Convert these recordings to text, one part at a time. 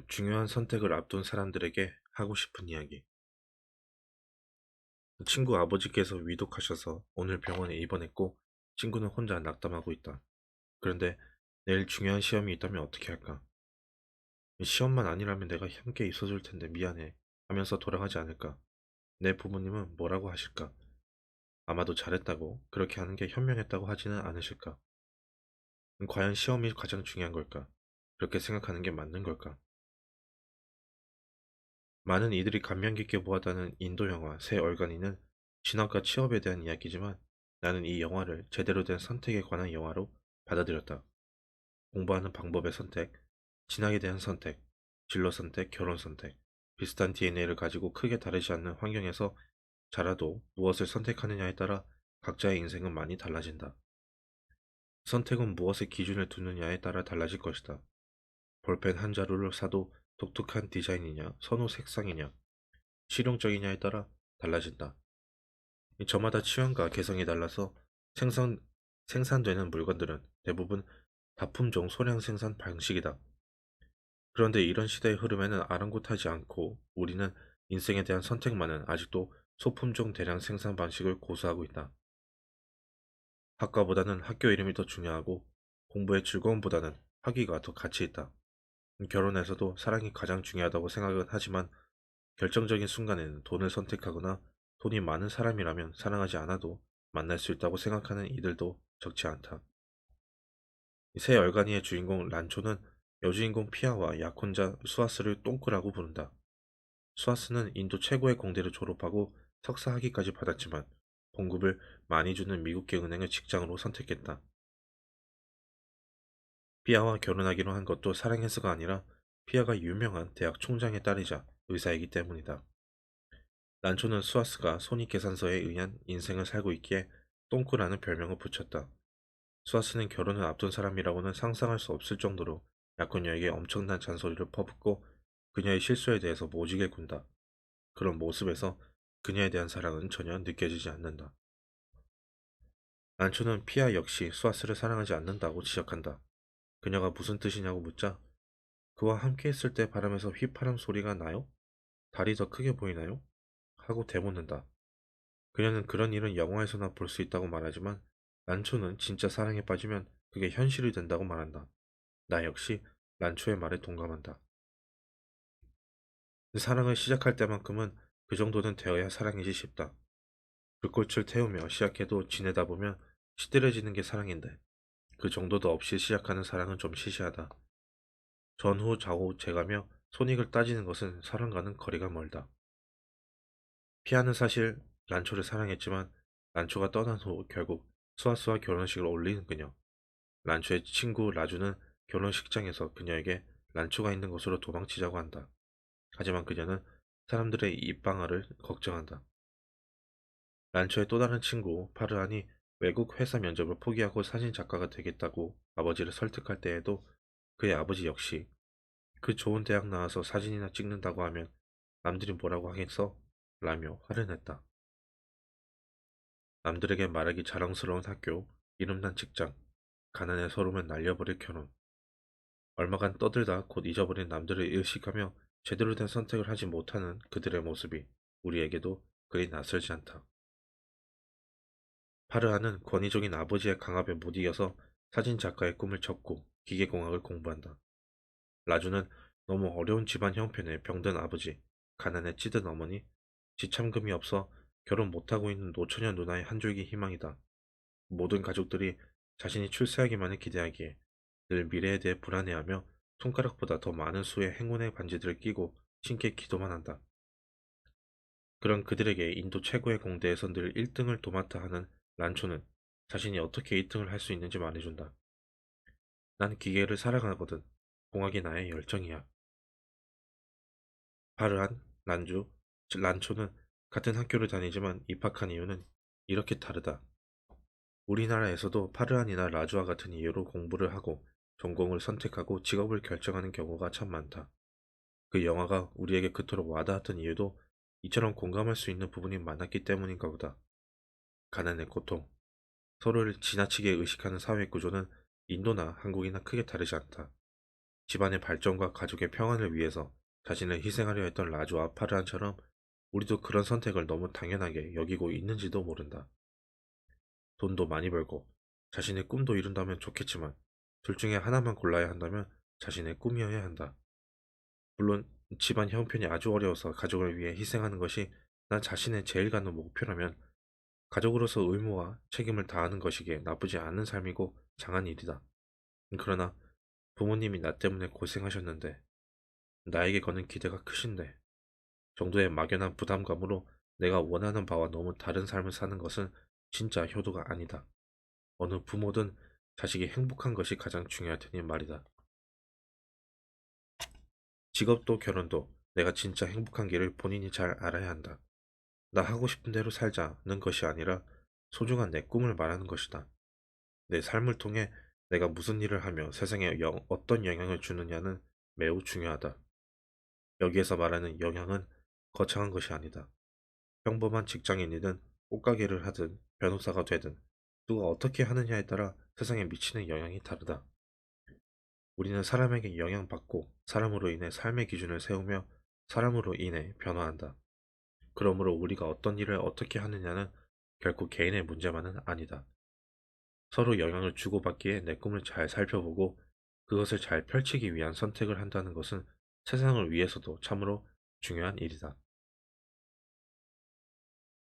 중요한 선택을 앞둔 사람들에게 하고 싶은 이야기. 친구 아버지께서 위독하셔서 오늘 병원에 입원했고 친구는 혼자 낙담하고 있다. 그런데 내일 중요한 시험이 있다면 어떻게 할까? 시험만 아니라면 내가 함께 있어줄 텐데 미안해 하면서 돌아가지 않을까? 내 부모님은 뭐라고 하실까? 아마도 잘했다고 그렇게 하는 게 현명했다고 하지는 않으실까? 과연 시험이 가장 중요한 걸까? 그렇게 생각하는 게 맞는 걸까? 많은 이들이 감명 깊게 보았다는 인도 영화 새 얼간이는 진학과 취업에 대한 이야기지만 나는 이 영화를 제대로 된 선택에 관한 영화로 받아들였다. 공부하는 방법의 선택, 진학에 대한 선택, 진로 선택, 결혼 선택, 비슷한 DNA를 가지고 크게 다르지 않는 환경에서 자라도 무엇을 선택하느냐에 따라 각자의 인생은 많이 달라진다. 선택은 무엇에 기준을 두느냐에 따라 달라질 것이다. 볼펜 한 자루를 사도 독특한 디자인이냐, 선호 색상이냐, 실용적이냐에 따라 달라진다. 저마다 취향과 개성이 달라서 생산, 생산되는 물건들은 대부분 다품종 소량 생산 방식이다. 그런데 이런 시대의 흐름에는 아랑곳하지 않고 우리는 인생에 대한 선택만은 아직도 소품종 대량 생산 방식을 고수하고 있다. 학과보다는 학교 이름이 더 중요하고 공부의 즐거움보다는 학위가 더 가치 있다. 결혼에서도 사랑이 가장 중요하다고 생각은 하지만 결정적인 순간에는 돈을 선택하거나 돈이 많은 사람이라면 사랑하지 않아도 만날 수 있다고 생각하는 이들도 적지 않다. 새 얼간이의 주인공 란초는 여주인공 피아와 약혼자 수아스를 똥꾸라고 부른다. 수아스는 인도 최고의 공대를 졸업하고 석사 학위까지 받았지만 봉급을 많이 주는 미국계 은행을 직장으로 선택했다. 피아와 결혼하기로 한 것도 사랑해서가 아니라 피아가 유명한 대학 총장의 딸이자 의사이기 때문이다. 란초는 수아스가 손익계산서에 의한 인생을 살고 있기에 똥꾸라는 별명을 붙였다. 수아스는 결혼을 앞둔 사람이라고는 상상할 수 없을 정도로 약혼녀에게 엄청난 잔소리를 퍼붓고 그녀의 실수에 대해서 모지게 군다. 그런 모습에서 그녀에 대한 사랑은 전혀 느껴지지 않는다. 란초는 피아 역시 수아스를 사랑하지 않는다고 지적한다. 그녀가 무슨 뜻이냐고 묻자 그와 함께 있을 때 바람에서 휘파람 소리가 나요? 달이 더 크게 보이나요? 하고 되묻는다. 그녀는 그런 일은 영화에서나 볼 수 있다고 말하지만 란초는 진짜 사랑에 빠지면 그게 현실이 된다고 말한다. 나 역시 란초의 말에 동감한다. 사랑을 시작할 때만큼은 그 정도는 되어야 사랑이지 싶다. 불꽃을 태우며 시작해도 지내다 보면 시들해지는 게 사랑인데 그 정도도 없이 시작하는 사랑은 좀 시시하다. 전후 좌우 재가며 손익을 따지는 것은 사랑과는 거리가 멀다. 피아는 사실 란초를 사랑했지만 란초가 떠난 후 결국 수아스와 결혼식을 올리는 그녀. 란초의 친구 라주는 결혼식장에서 그녀에게 란초가 있는 곳으로 도망치자고 한다. 하지만 그녀는 사람들의 입방아를 걱정한다. 란초의 또 다른 친구 파르안이 외국 회사 면접을 포기하고 사진 작가가 되겠다고 아버지를 설득할 때에도 그의 아버지 역시 그 좋은 대학 나와서 사진이나 찍는다고 하면 남들이 뭐라고 하겠어? 라며 화를 냈다. 남들에게 말하기 자랑스러운 학교, 이름난 직장, 가난에 서러움을 날려버릴 결혼. 얼마간 떠들다 곧 잊어버린 남들을 의식하며 제대로 된 선택을 하지 못하는 그들의 모습이 우리에게도 그리 낯설지 않다. 파르하는 권위적인 아버지의 강압에 못 이겨서 사진 작가의 꿈을 접고 기계공학을 공부한다. 라주는 너무 어려운 집안 형편에 병든 아버지, 가난에 찌든 어머니, 지참금이 없어 결혼 못하고 있는 노처녀 누나의 한 줄기 희망이다. 모든 가족들이 자신이 출세하기만을 기대하기에 늘 미래에 대해 불안해하며 손가락보다 더 많은 수의 행운의 반지들을 끼고 신께 기도만 한다. 그런 그들에게 인도 최고의 공대에서 늘 1등을 도맡아 하는 란초는 자신이 어떻게 1등을 할 수 있는지 말해준다. 난 기계를 사랑하거든. 공학이 나의 열정이야. 바르한, 란주, 즉 란초는 같은 학교를 다니지만 입학한 이유는 이렇게 다르다. 우리나라에서도 파르한이나 라주와 같은 이유로 공부를 하고 전공을 선택하고 직업을 결정하는 경우가 참 많다. 그 영화가 우리에게 그토록 와닿았던 이유도 이처럼 공감할 수 있는 부분이 많았기 때문인가 보다. 가난의 고통, 서로를 지나치게 의식하는 사회 구조는 인도나 한국이나 크게 다르지 않다. 집안의 발전과 가족의 평안을 위해서 자신을 희생하려 했던 라주와 파르안처럼 우리도 그런 선택을 너무 당연하게 여기고 있는지도 모른다. 돈도 많이 벌고 자신의 꿈도 이룬다면 좋겠지만 둘 중에 하나만 골라야 한다면 자신의 꿈이어야 한다. 물론 집안 형편이 아주 어려워서 가족을 위해 희생하는 것이 난 자신의 제일 가는 목표라면 가족으로서 의무와 책임을 다하는 것이기에 나쁘지 않은 삶이고 장한 일이다. 그러나 부모님이 나 때문에 고생하셨는데 나에게 거는 기대가 크신데 정도의 막연한 부담감으로 내가 원하는 바와 너무 다른 삶을 사는 것은 진짜 효도가 아니다. 어느 부모든 자식이 행복한 것이 가장 중요할 테니 말이다. 직업도 결혼도 내가 진짜 행복한 길을 본인이 잘 알아야 한다. 나 하고 싶은 대로 살자는 것이 아니라 소중한 내 꿈을 말하는 것이다. 내 삶을 통해 내가 무슨 일을 하며 세상에 어떤 영향을 주느냐는 매우 중요하다. 여기에서 말하는 영향은 거창한 것이 아니다. 평범한 직장인이든 옷가게를 하든 변호사가 되든 누가 어떻게 하느냐에 따라 세상에 미치는 영향이 다르다. 우리는 사람에게 영향받고 사람으로 인해 삶의 기준을 세우며 사람으로 인해 변화한다. 그러므로 우리가 어떤 일을 어떻게 하느냐는 결코 개인의 문제만은 아니다. 서로 영향을 주고받기에 내 꿈을 잘 살펴보고 그것을 잘 펼치기 위한 선택을 한다는 것은 세상을 위해서도 참으로 중요한 일이다.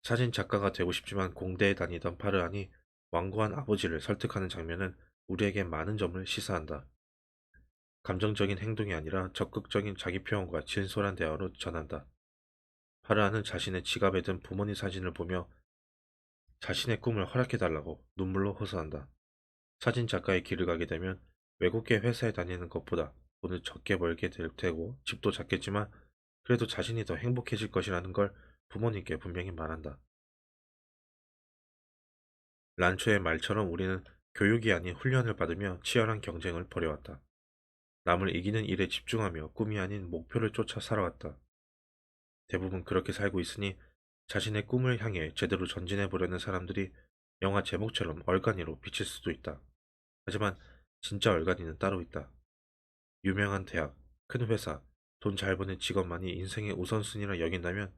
사진 작가가 되고 싶지만 공대에 다니던 파르안이 완고한 아버지를 설득하는 장면은 우리에게 많은 점을 시사한다. 감정적인 행동이 아니라 적극적인 자기 표현과 진솔한 대화로 전한다. 파르안은 자신의 지갑에 든 부모님 사진을 보며 자신의 꿈을 허락해달라고 눈물로 호소한다. 사진 작가의 길을 가게 되면 외국계 회사에 다니는 것보다 돈을 적게 벌게 될 테고 집도 작겠지만 그래도 자신이 더 행복해질 것이라는 걸 부모님께 분명히 말한다. 란초의 말처럼 우리는 교육이 아닌 훈련을 받으며 치열한 경쟁을 벌여왔다. 남을 이기는 일에 집중하며 꿈이 아닌 목표를 쫓아 살아왔다. 대부분 그렇게 살고 있으니 자신의 꿈을 향해 제대로 전진해 보려는 사람들이 영화 제목처럼 얼간이로 비칠 수도 있다. 하지만 진짜 얼간이는 따로 있다. 유명한 대학, 큰 회사, 돈 잘 버는 직업만이 인생의 우선순위라 여긴다면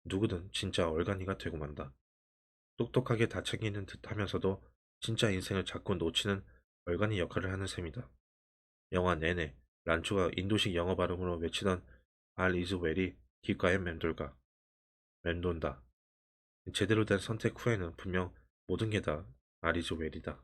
누구든 진짜 얼간이가 되고 만다. 똑똑하게 다 챙기는 듯 하면서도 진짜 인생을 자꾸 놓치는 얼간이 역할을 하는 셈이다. 영화 내내 란초가 인도식 영어 발음으로 외치던 All is well이 귓가에 맴돌가. 맴돈다. 제대로 된 선택 후에는 분명 모든 게 다 All is well이다.